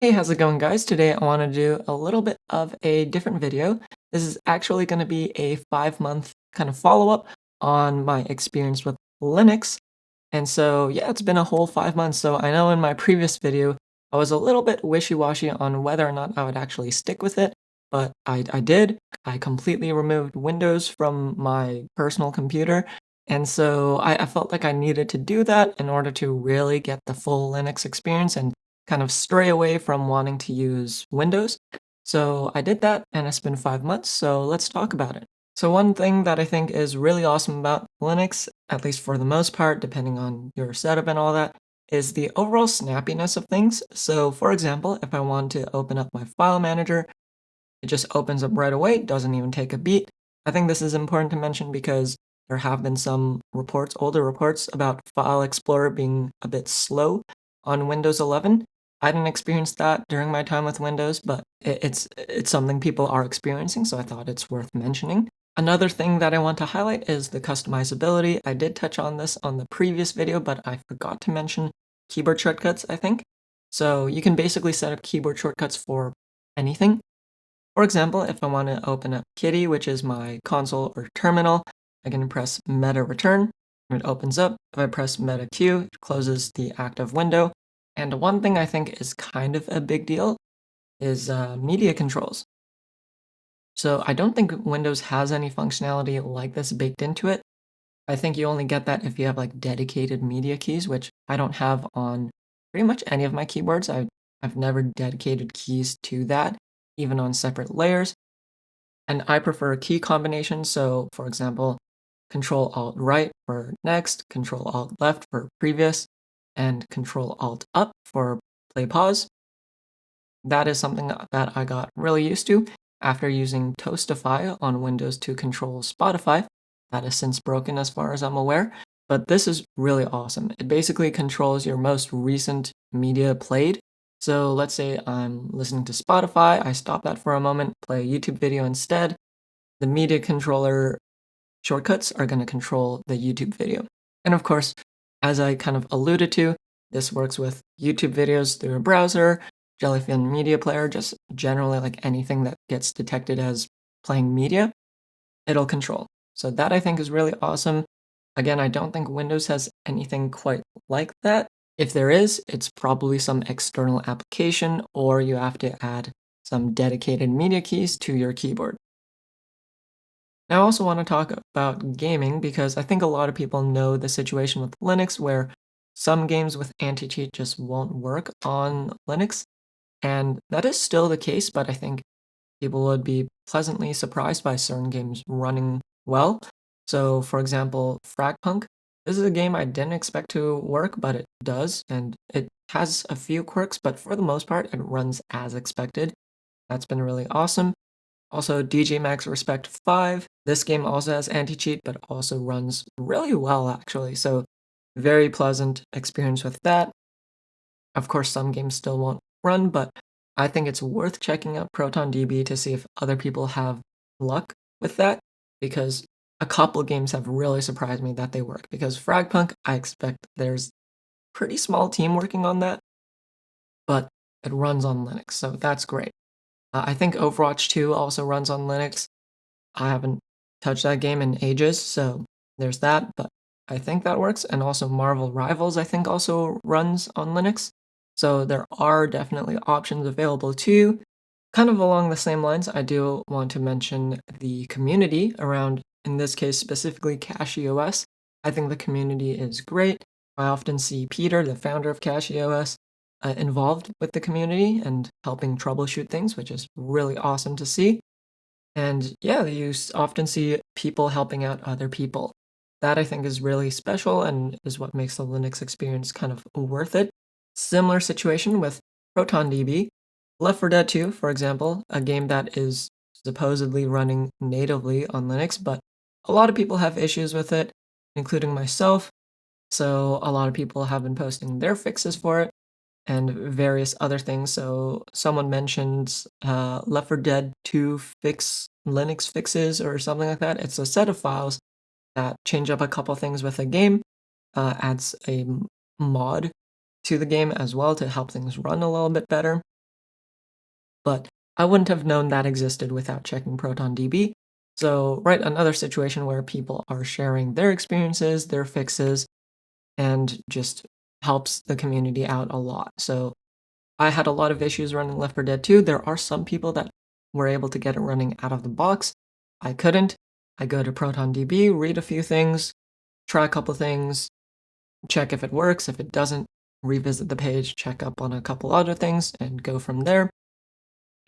Hey, how's it going, guys? Today I want to do a little bit of a different video. This is actually going to be a 5 month kind of follow up on my experience with Linux. And so, yeah, it's been a whole 5 months. So I know in my previous video, I was a little bit wishy washy on whether or not I would actually stick with it, but I did. I completely removed Windows from my personal computer. And so I felt like I needed to do that in order to really get the full Linux experience and kind of stray away from wanting to use Windows. So I did that, and it's been 5 months, so let's talk about it. So, one thing that I think is really awesome about Linux, at least for the most part, depending on your setup and all that, is the overall snappiness of things. So, for example, if I want to open up my file manager, it just opens up right away, doesn't even take a beat. I think this is important to mention because there have been some reports, older reports, about File Explorer being a bit slow on Windows 11. I didn't experience that during my time with Windows, but it's something people are experiencing, so I thought it's worth mentioning. Another thing that I want to highlight is the customizability. I did touch on this on the previous video, but I forgot to mention keyboard shortcuts, I think. So you can basically set up keyboard shortcuts for anything. For example, if I want to open up Kitty, which is my console or terminal, I can press Meta Return, and it opens up. If I press Meta Q, it closes the active window. And one thing I think is kind of a big deal is media controls. So I don't think Windows has any functionality like this baked into it. I think you only get that if you have like dedicated media keys, which I don't have on pretty much any of my keyboards. I've never dedicated keys to that, even on separate layers. And I prefer key combinations. So, for example, Control Alt Right for next, Control Alt Left for previous, and Control Alt Up for play pause. That is something that I got really used to after using Toastify on Windows to control Spotify. That is since broken as far as I'm aware, but this is really awesome. It basically controls your most recent media played. So let's say I'm listening to Spotify, I stop that for a moment, play a YouTube video instead. The media controller shortcuts are going to control the YouTube video. And of course, as I kind of alluded to, this works with YouTube videos through a browser, Jellyfin Media Player, just generally like anything that gets detected as playing media, it'll control. So that I think is really awesome. Again, I don't think Windows has anything quite like that. If there is, it's probably some external application, or you have to add some dedicated media keys to your keyboard. I also want to talk about gaming because I think a lot of people know the situation with Linux where some games with anti-cheat just won't work on Linux. And that is still the case, but I think people would be pleasantly surprised by certain games running well. So, for example, Fragpunk. This is a game I didn't expect to work, but it does, and it has a few quirks, but for the most part, it runs as expected. That's been really awesome. Also, DJ Max Respect 5. This game also has anti-cheat, but also runs really well, actually. So, very pleasant experience with that. Of course, some games still won't run, but I think it's worth checking out ProtonDB to see if other people have luck with that, because a couple games have really surprised me that they work. Because Fragpunk, I expect there's pretty small team working on that, but it runs on Linux, so that's great. I think Overwatch 2 also runs on Linux. I haven't touched that game in ages, so there's that, but I think that works. And also Marvel Rivals, I think, also runs on Linux. So there are definitely options available too. Kind of along the same lines, I do want to mention the community around, in this case, specifically CachyOS. I think the community is great. I often see Peter, the founder of CachyOS, involved with the community and helping troubleshoot things, which is really awesome to see. And yeah, you often see people helping out other people. That I think is really special and is what makes the Linux experience kind of worth it. Similar situation with ProtonDB. Left 4 Dead 2, for example, a game that is supposedly running natively on Linux, but a lot of people have issues with it, including myself. So a lot of people have been posting their fixes for it and various other things. So someone mentioned Left 4 Dead 2 fix Linux fixes or something like that. It's a set of files that change up a couple things with the game, adds a mod to the game as well to help things run a little bit better. I wouldn't have known that existed without checking ProtonDB. So, right, another situation where people are sharing their experiences, their fixes, and just helps the community out a lot. So, I had a lot of issues running Left 4 Dead 2. There are some people that were able to get it running out of the box. I couldn't. I go to ProtonDB, read a few things, try a couple things, check if it works. If it doesn't, revisit the page, check up on a couple other things, and go from there.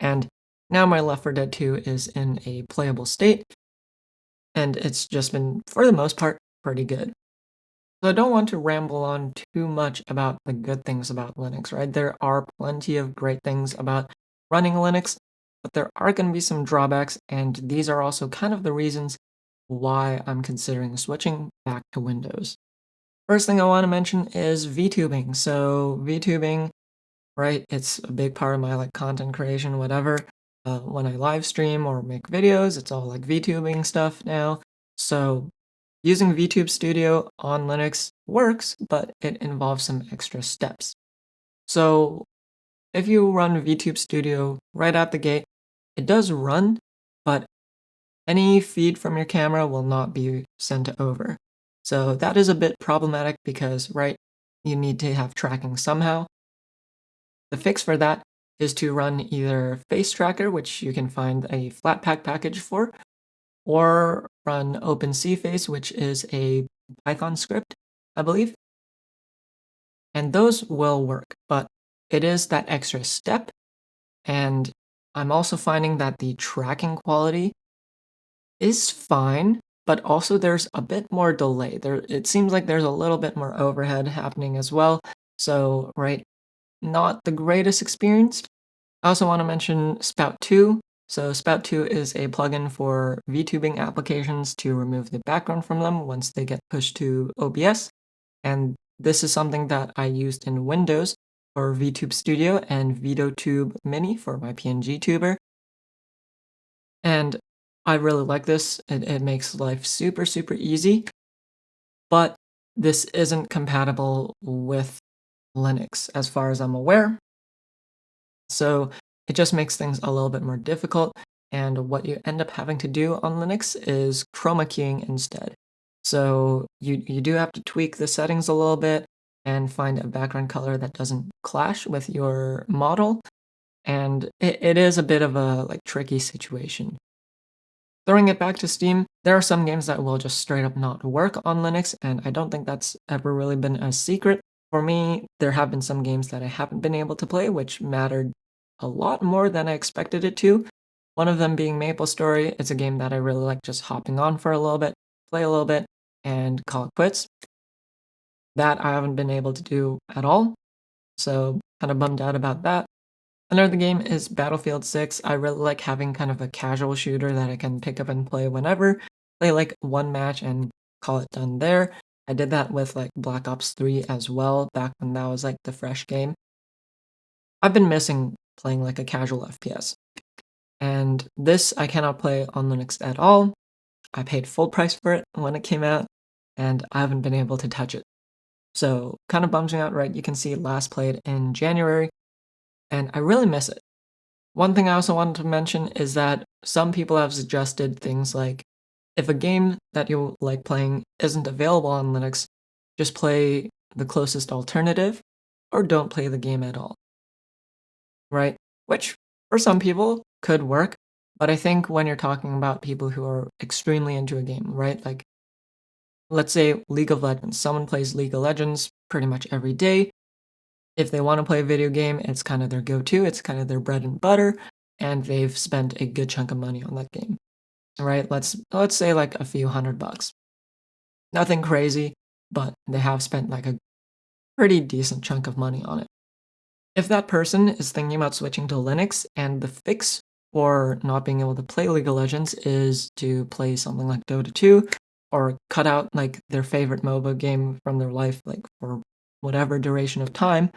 And now my Left 4 Dead 2 is in a playable state, and it's just been, for the most part, pretty good. So I don't want to ramble on too much about the good things about Linux, right? There are plenty of great things about running Linux, but there are going to be some drawbacks, and these are also kind of the reasons why I'm considering switching back to Windows. First thing I want to mention is VTubing. So VTubing, right? It's a big part of my like content creation, whatever. When I live stream or make videos, it's all like VTubing stuff now. So using VTube Studio on Linux works, but it involves some extra steps. So if you run VTube Studio right out the gate, it does run, but any feed from your camera will not be sent over. So that is a bit problematic because, right, you need to have tracking somehow. The fix for that is to run either Face Tracker, which you can find a Flatpak package for, or run OpenCFace, which is a Python script, I believe. And those will work, but it is that extra step. And I'm also finding that the tracking quality is fine, but also there's a bit more delay. It seems like there's a little bit more overhead happening as well. So, right, not the greatest experience. I also want to mention Spout 2. So Spout 2 is a plugin for VTubing applications to remove the background from them once they get pushed to OBS. And this is something that I used in Windows for VTube Studio and VideoTube Mini for my PNG tuber. And I really like this. It makes life super, super easy. But this isn't compatible with Linux as far as I'm aware. So it just makes things a little bit more difficult. And what you end up having to do on Linux is chroma keying instead. So you do have to tweak the settings a little bit and find a background color that doesn't clash with your model. And it is a bit of a like tricky situation. Throwing it back to Steam, there are some games that will just straight up not work on Linux, and I don't think that's ever really been a secret. For me, there have been some games that I haven't been able to play, which mattered a lot more than I expected it to. One of them being MapleStory. It's a game that I really like just hopping on for a little bit, play a little bit, and call it quits. That I haven't been able to do at all, so kind of bummed out about that. Another game is Battlefield 6. I really like having kind of a casual shooter that I can pick up and play whenever. Play like one match and call it done there. I did that with like Black Ops 3 as well, back when that was like the fresh game. I've been missing playing like a casual FPS. And this I cannot play on Linux at all. I paid full price for it when it came out, and I haven't been able to touch it. So kind of bums me out, right? You can see it last played in January, and I really miss it. One thing I also wanted to mention is that some people have suggested things like if a game that you like playing isn't available on Linux, just play the closest alternative or don't play the game at all, right? Which for some people could work, but I think when you're talking about people who are extremely into a game, right? Like, let's say League of Legends. Someone plays League of Legends pretty much every day. If they want to play a video game, it's kind of their go-to, it's kind of their bread and butter, and they've spent a good chunk of money on that game. Right? Let's say like a few $100. Nothing crazy, but they have spent like a pretty decent chunk of money on it. If that person is thinking about switching to Linux and the fix for not being able to play League of Legends is to play something like Dota 2 or cut out like their favorite MOBA game from their life like for whatever duration of time,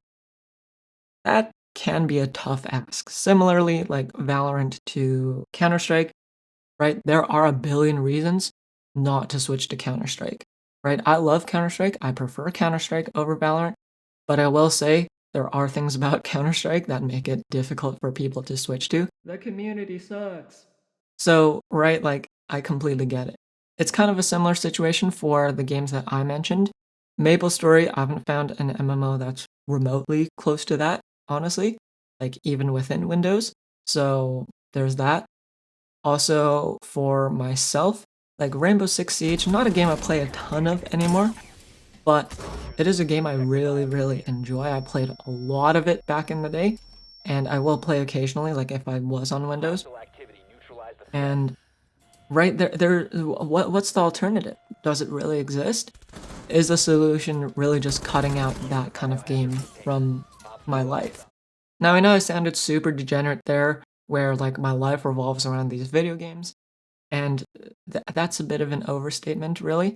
that can be a tough ask. Similarly, like Valorant to Counter-Strike, right? There are a billion reasons not to switch to Counter-Strike, right? I love Counter-Strike. I prefer Counter-Strike over Valorant, but I will say there are things about Counter-Strike that make it difficult for people to switch to. The community sucks. So, right, like, I completely get it. It's kind of a similar situation for the games that I mentioned. MapleStory, I haven't found an MMO that's remotely close to that, honestly, like, even within Windows. So, there's that. Also, for myself, like, Rainbow Six Siege, not a game I play a ton of anymore, but it is a game I really, really enjoy. I played a lot of it back in the day, and I will play occasionally, like, if I was on Windows. And right what's the alternative? Does it really exist? Is the solution really just cutting out that kind of game from my life? Now, I know I sounded super degenerate there, where like my life revolves around these video games, and that's a bit of an overstatement, really.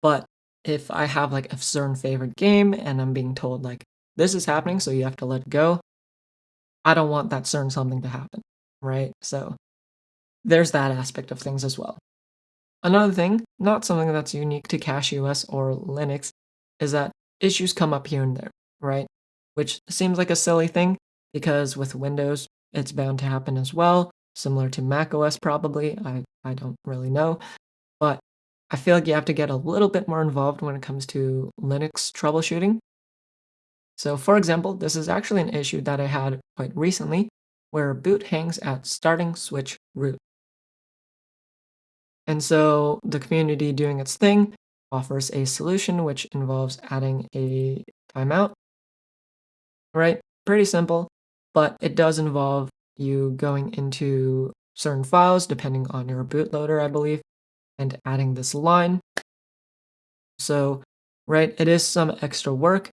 But if I have like a certain favorite game and I'm being told like this is happening, so you have to let it go, I don't want that certain something to happen, right? So there's that aspect of things as well. Another thing, not something that's unique to CachyOS or Linux, is that issues come up here and there, right? Which seems like a silly thing because with Windows, it's bound to happen as well, similar to macOS probably. I don't really know. But I feel like you have to get a little bit more involved when it comes to Linux troubleshooting. So, for example, this is actually an issue that I had quite recently where boot hangs at starting switch root. And so the community doing its thing offers a solution which involves adding a timeout, right? Pretty simple, but it does involve you going into certain files depending on your bootloader, I believe, and adding this line. So, right, it is some extra work.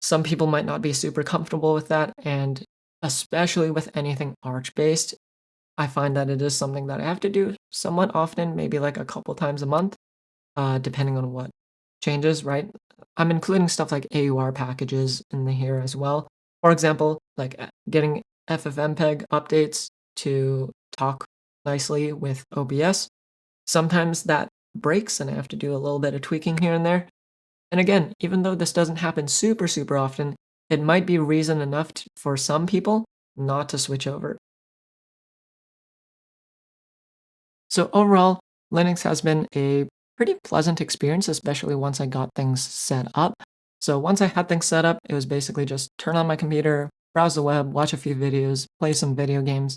Some people might not be super comfortable with that, and especially with anything Arch based, I find that it is something that I have to do somewhat often, maybe like a couple times a month, depending on what changes, right? I'm including stuff like AUR packages in the here as well. For example, like getting FFmpeg updates to talk nicely with OBS. Sometimes that breaks and I have to do a little bit of tweaking here and there. And again, even though this doesn't happen super, super often, it might be reason enough for some people not to switch over. So overall, Linux has been a pretty pleasant experience, especially once I got things set up. So once I had things set up, it was basically just turn on my computer, browse the web, watch a few videos, play some video games.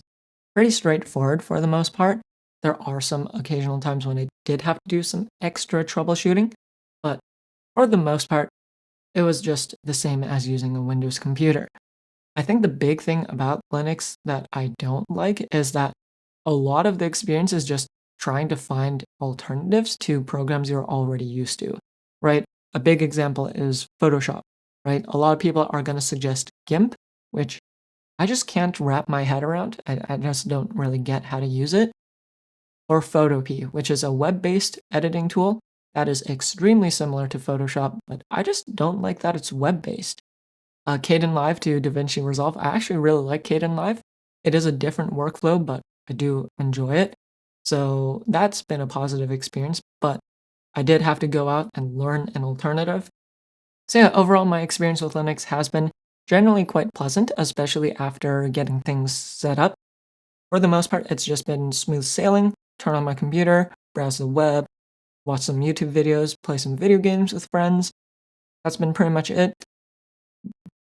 Pretty straightforward for the most part. There are some occasional times when I did have to do some extra troubleshooting, but for the most part, it was just the same as using a Windows computer. I think the big thing about Linux that I don't like is that a lot of the experience is just trying to find alternatives to programs you're already used to, right? A big example is Photoshop, right? A lot of people are going to suggest GIMP, which I just can't wrap my head around. I just don't really get how to use it. Or Photopea, which is a web-based editing tool that is extremely similar to Photoshop, but I just don't like that it's web-based. Kdenlive to DaVinci Resolve. I actually really like Kdenlive. It is a different workflow, but I do enjoy it. So that's been a positive experience, but I did have to go out and learn an alternative. So yeah, overall, my experience with Linux has been generally quite pleasant, especially after getting things set up. For the most part, it's just been smooth sailing. Turn on my computer, browse the web, watch some YouTube videos, play some video games with friends. That's been pretty much it.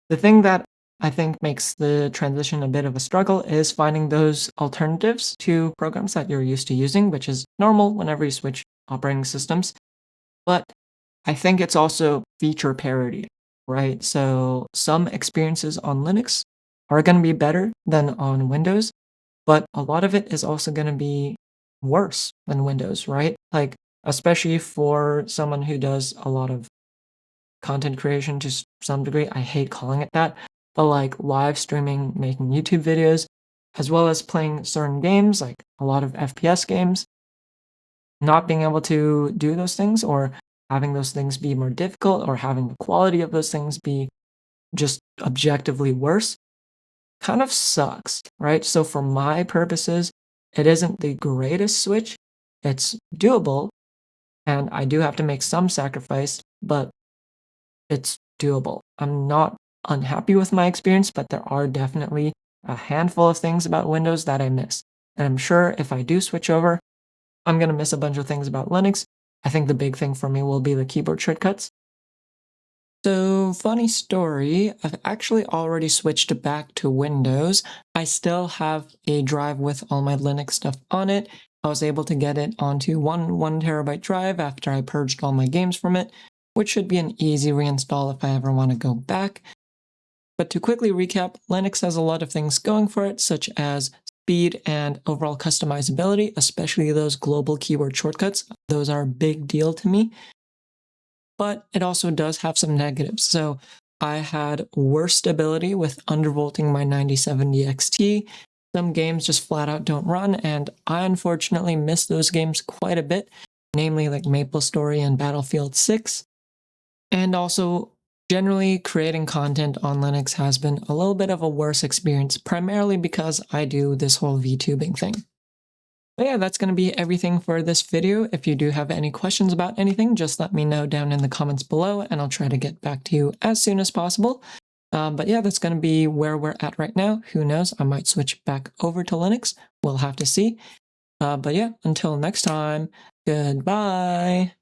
The thing that I think makes the transition a bit of a struggle is finding those alternatives to programs that you're used to using, which is normal whenever you switch operating systems. But I think it's also feature parity, right? So some experiences on Linux are going to be better than on Windows, but a lot of it is also going to be worse than Windows, right? Like, especially for someone who does a lot of content creation to some degree. I hate calling it that, but like live streaming, making YouTube videos, as well as playing certain games, like a lot of FPS games, not being able to do those things or having those things be more difficult or having the quality of those things be just objectively worse kind of sucks, right? So for my purposes, it isn't the greatest switch. It's doable, and I do have to make some sacrifice, but it's doable. I'm not unhappy with my experience, but there are definitely a handful of things about Windows that I miss. And I'm sure if I do switch over, I'm going to miss a bunch of things about Linux. I think the big thing for me will be the keyboard shortcuts. So, funny story, I've actually already switched back to Windows. I still have a drive with all my Linux stuff on it. I was able to get it onto one terabyte drive after I purged all my games from it, which should be an easy reinstall if I ever want to go back. But to quickly recap, Linux has a lot of things going for it, such as speed and overall customizability, especially those global keyboard shortcuts. Those are a big deal to me. But it also does have some negatives. So I had worse stability with undervolting my 9070 XT. Some games just flat out don't run, and I unfortunately miss those games quite a bit, namely like MapleStory and Battlefield 6. And also, generally, creating content on Linux has been a little bit of a worse experience, primarily because I do this whole VTubing thing. But yeah, that's going to be everything for this video. If you do have any questions about anything, just let me know down in the comments below, and I'll try to get back to you as soon as possible. But yeah, that's going to be where we're at right now. Who knows? I might switch back over to Linux. We'll have to see. But yeah, until next time, goodbye.